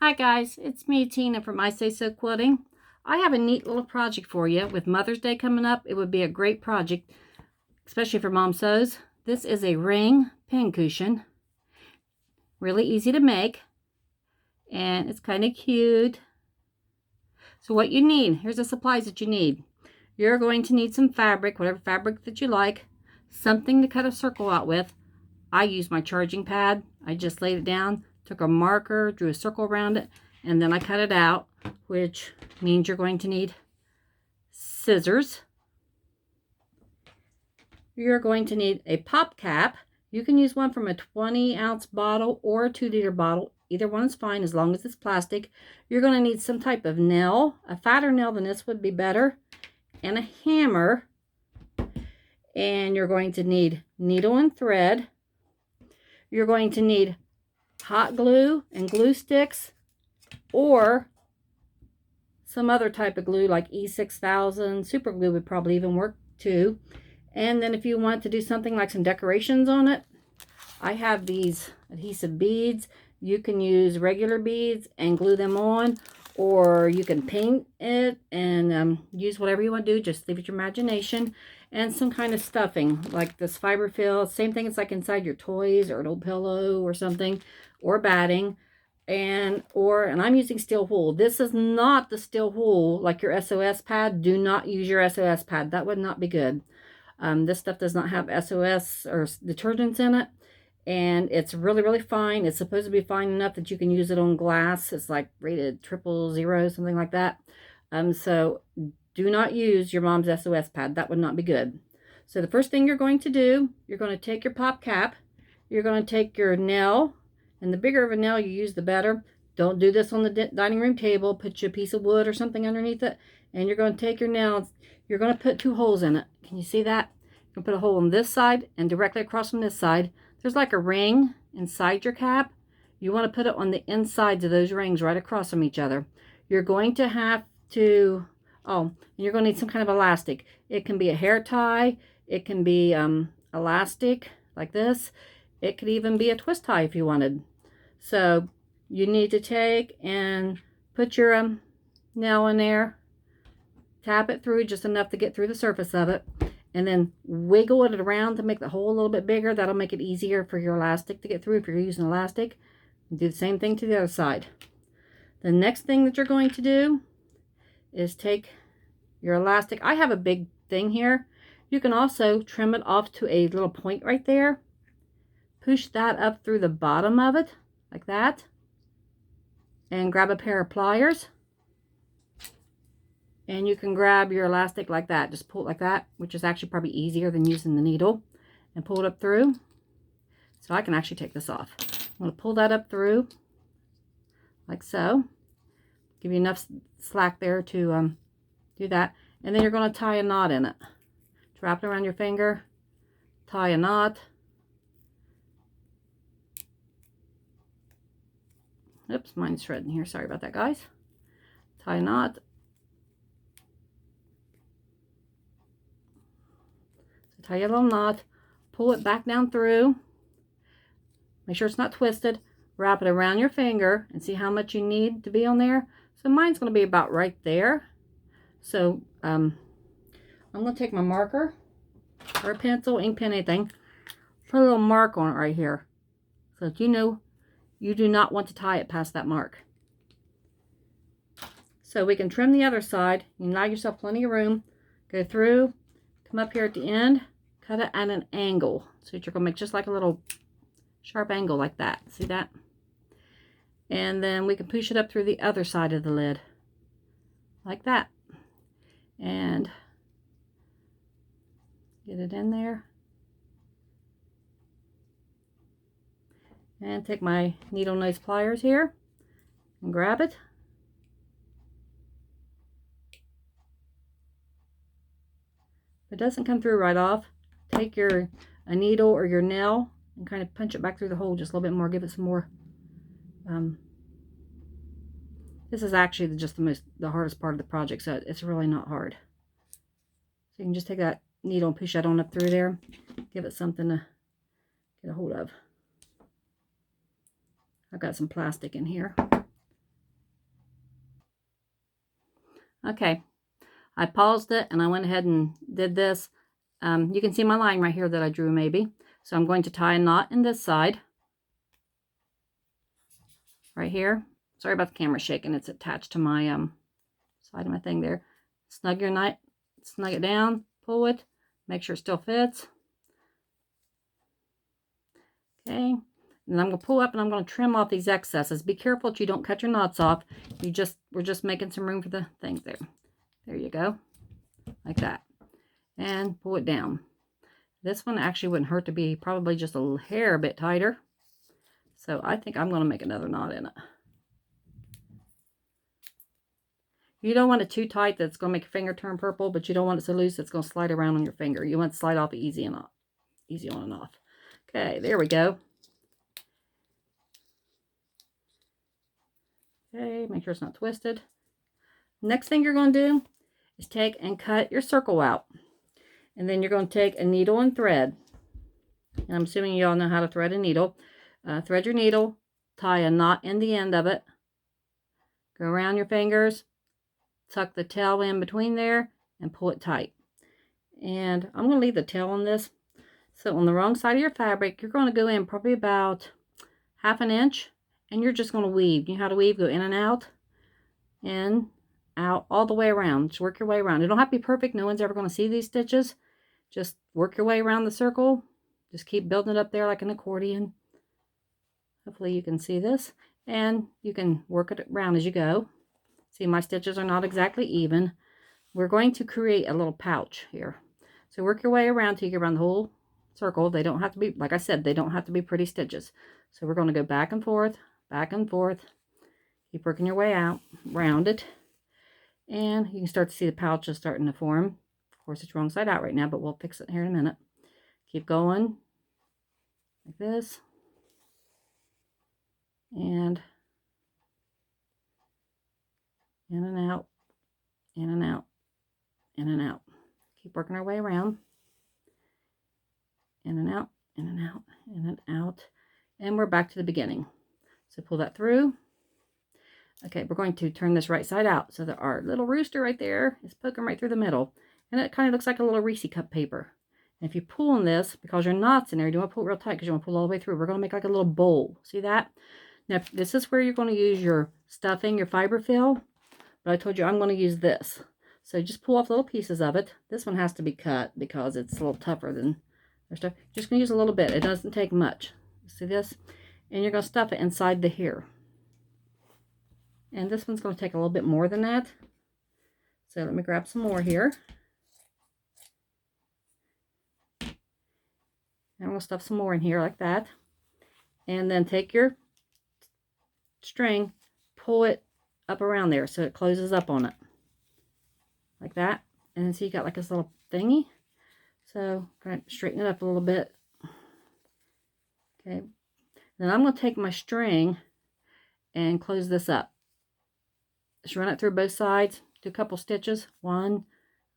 Hi guys, it's me Tina from I Say So Quilting. I have a neat little project for you. With Mother's Day coming up, it would be a great project, especially for mom sews. This is a ring pincushion. Really easy to make, and it's kind of cute. So what you need, here's the supplies that you need. You're going to need some fabric, whatever fabric that you like, something to cut a circle out with. I use my charging pad. I just laid it down, took a marker, drew a circle around it, and then I cut it out, which means you're going to need scissors. You're going to need a pop cap. You can use one from a 20-ounce bottle or a 2-liter bottle. Either one is fine as long as it's plastic. You're going to need some type of nail. A fatter nail than this would be better. And a hammer. And you're going to need needle and thread. You're going to need hot glue and glue sticks, or some other type of glue like E6000. Super glue would probably even work too. And then if you want to do something like some decorations on it, I have these adhesive beads. You can use regular beads and glue them on, or you can paint it and use whatever you want to do. Just leave it to your imagination. And some kind of stuffing like this fiber fill. Same thing, it's like inside your toys or an old pillow or something, or batting. And I'm using steel wool. This is not the steel wool like your SOS pad. Do not use your SOS pad. That would not be good. This stuff does not have SOS or detergents in it. And it's really, really fine. It's supposed to be fine enough that you can use it on glass. It's like rated 000, something like that. So do not use your mom's SOS pad. That would not be good. So the first thing you're going to do, you're going to take your pop cap. You're going to take your nail. And the bigger of a nail you use, the better. Don't do this on the dining room table. Put you a piece of wood or something underneath it. And you're going to take your nail. You're going to put 2 holes in it. Can you see that? You're going to put a hole on this side and directly across from this side. There's like a ring inside your cap. You want to put it on the insides of those rings right across from each other. You're going to have to, you're going to need some kind of elastic. It can be a hair tie. It can be elastic like this. It could even be a twist tie if you wanted. So you need to take and put your nail in there. Tap it through just enough to get through the surface of it. And then wiggle it around to make the hole a little bit bigger. That'll make it easier for your elastic to get through if you're using elastic. Do the same thing to the other side. The next thing that you're going to do is take your elastic. I have a big thing here. You can also trim it off to a little point right there. Push that up through the bottom of it, like that. And grab a pair of pliers. And you can grab your elastic like that. Just pull it like that, which is actually probably easier than using the needle. And pull it up through. So I can actually take this off. I'm going to pull that up through, like so. Give you enough slack there to do that. And then you're going to tie a knot in it. Wrap it around your finger. Tie a knot. Oops, mine's shredding here. Sorry about that, guys. Tie a knot. So tie your little knot. Pull it back down through. Make sure it's not twisted. Wrap it around your finger and see how much you need to be on there. So mine's going to be about right there. So I'm going to take my marker or a pencil, ink pen, anything. Put a little mark on it right here. So that you know you do not want to tie it past that mark. So we can trim the other side. You can allow yourself plenty of room. Go through, come up here at the end, cut it at an angle. So you're going to make just like a little sharp angle like that. See that? And then we can push it up through the other side of the lid. Like that. And get it in there. And take my needle nose pliers here and grab it. If it doesn't come through right off, take a needle or your nail and kind of punch it back through the hole just a little bit more. Give it some more. This is actually just the hardest part of the project, so it's really not hard. So you can just take that needle and push that on up through there. Give it something to get a hold of. I've got some plastic in here. Okay, I paused it and I went ahead and did this. You can see my line right here that I drew maybe. So I'm going to tie a knot in this side. Right here. Sorry about the camera shaking. It's attached to my side of my thing there. Snug your knot, snug it down, pull it, make sure it still fits. Okay. And I'm going to pull up and I'm going to trim off these excesses. Be careful that you don't cut your knots off. We're just making some room for the things there. There you go. Like that. And pull it down. This one actually wouldn't hurt to be probably just a little hair a bit tighter. So I think I'm going to make another knot in it. You don't want it too tight that's going to make your finger turn purple, but you don't want it so loose that's going to slide around on your finger. You want it to slide off easy on and off. Okay, there we go. Okay, make sure it's not twisted. Next thing you're going to do is take and cut your circle out. And then you're going to take a needle and thread. And I'm assuming you all know how to thread a needle. Thread your needle, tie a knot in the end of it. Go around your fingers, tuck the tail in between there, and pull it tight. And I'm going to leave the tail on this. So on the wrong side of your fabric, you're going to go in probably about 1/2 inch. And you're just going to weave. You know how to weave? Go in and out, all the way around. Just work your way around. It don't have to be perfect. No one's ever going to see these stitches. Just work your way around the circle. Just keep building it up there like an accordion. Hopefully you can see this. And you can work it around as you go. See, my stitches are not exactly even. We're going to create a little pouch here. So work your way around till you get around the whole circle. They don't have to be, like I said, they don't have to be pretty stitches. So we're going to go back and forth, back and forth. Keep working your way out, round it. And you can start to see the pouches starting to form. Of course, it's wrong side out right now, but we'll fix it here in a minute. Keep going like this. And in and out, in and out, in and out. Keep working our way around. In and out, in and out, in and out. And we're back to the beginning. So pull that through. Okay, we're going to turn this right side out so that our little rooster right there is poking right through the middle. And it kind of looks like a little Reese cup paper. And if you pull on this, because your knot's in there, you don't want to pull it real tight because you want to pull all the way through. We're going to make like a little bowl. See that? Now, this is where you're going to use your stuffing, your fiber fill. But I told you I'm going to use this. So just pull off little pieces of it. This one has to be cut because it's a little tougher than their stuff. Just going to use a little bit. It doesn't take much. See this? And you're going to stuff it inside the hair. And this one's going to take a little bit more than that. So let me grab some more here. And I'm going to stuff some more in here like that. And then take your string, pull it up around there so it closes up on it. Like that. And then see you got like this little thingy. So I'm going to straighten it up a little bit. Okay. Then I'm going to take my string and close this up. Just run it through both sides. Do a couple stitches. One.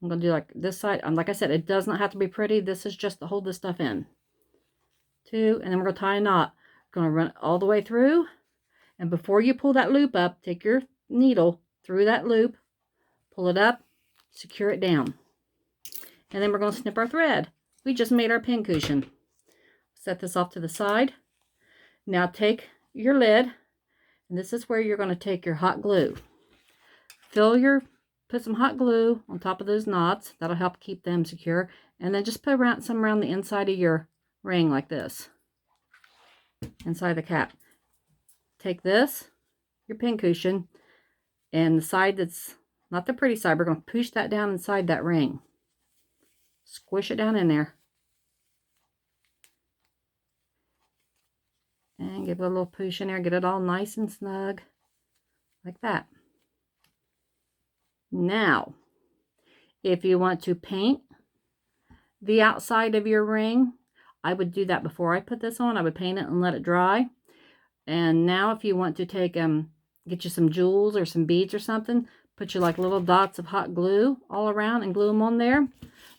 I'm going to do like this side. Like I said, it does not have to be pretty. This is just to hold this stuff in. 2. And then we're going to tie a knot. We're going to run it all the way through. And before you pull that loop up, take your needle through that loop. Pull it up. Secure it down. And then we're going to snip our thread. We just made our pincushion. Set this off to the side. Now take your lid. And this is where you're going to take your hot glue. Put some hot glue on top of those knots. That'll help keep them secure. And then just put some around the inside of your ring like this. Inside the cap. Take this, your pincushion, and the side that's not the pretty side, we're going to push that down inside that ring. Squish it down in there. And give it a little push in there. Get it all nice and snug. Like that. Now, if you want to paint the outside of your ring, I would do that before I put this on. I would paint it and let it dry. And now if you want to take, get you some jewels or some beads or something, put you like little dots of hot glue all around and glue them on there.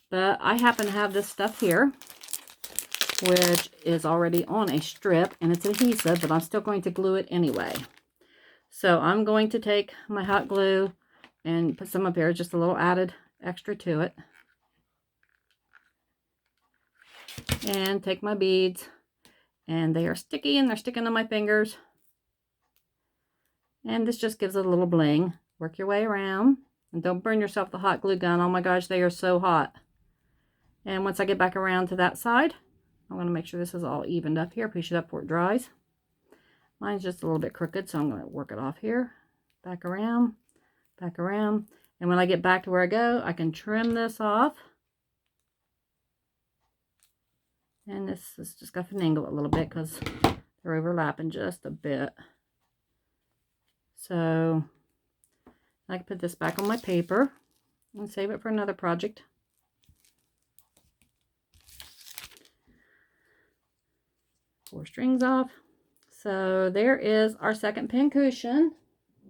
But I happen to have this stuff here, which is already on a strip, and it's adhesive, but I'm still going to glue it anyway. So I'm going to take my hot glue, and put some up here, just a little added extra to it. And take my beads, and they are sticky and they're sticking to my fingers. And this just gives it a little bling. Work your way around, and don't burn yourself with the hot glue gun. Oh my gosh, they are so hot. And once I get back around to that side, I'm going to make sure this is all evened up here. Push it up before it dries. Mine's just a little bit crooked, so I'm going to work it off here. Back around, back around. And when I get back to where I go, I can trim this off. And this is just got to angle it a little bit because they're overlapping just a bit. So I can put this back on my paper and save it for another project. Four strings off. So there is our second pincushion.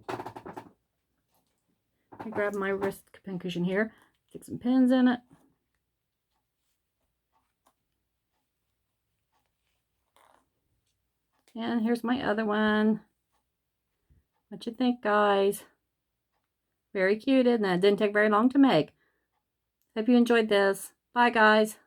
I grab my wrist pincushion here, stick some pins in it. And here's my other one. What you think, guys? Very cute, isn't it? Didn't take very long to make. Hope you enjoyed this. Bye, guys.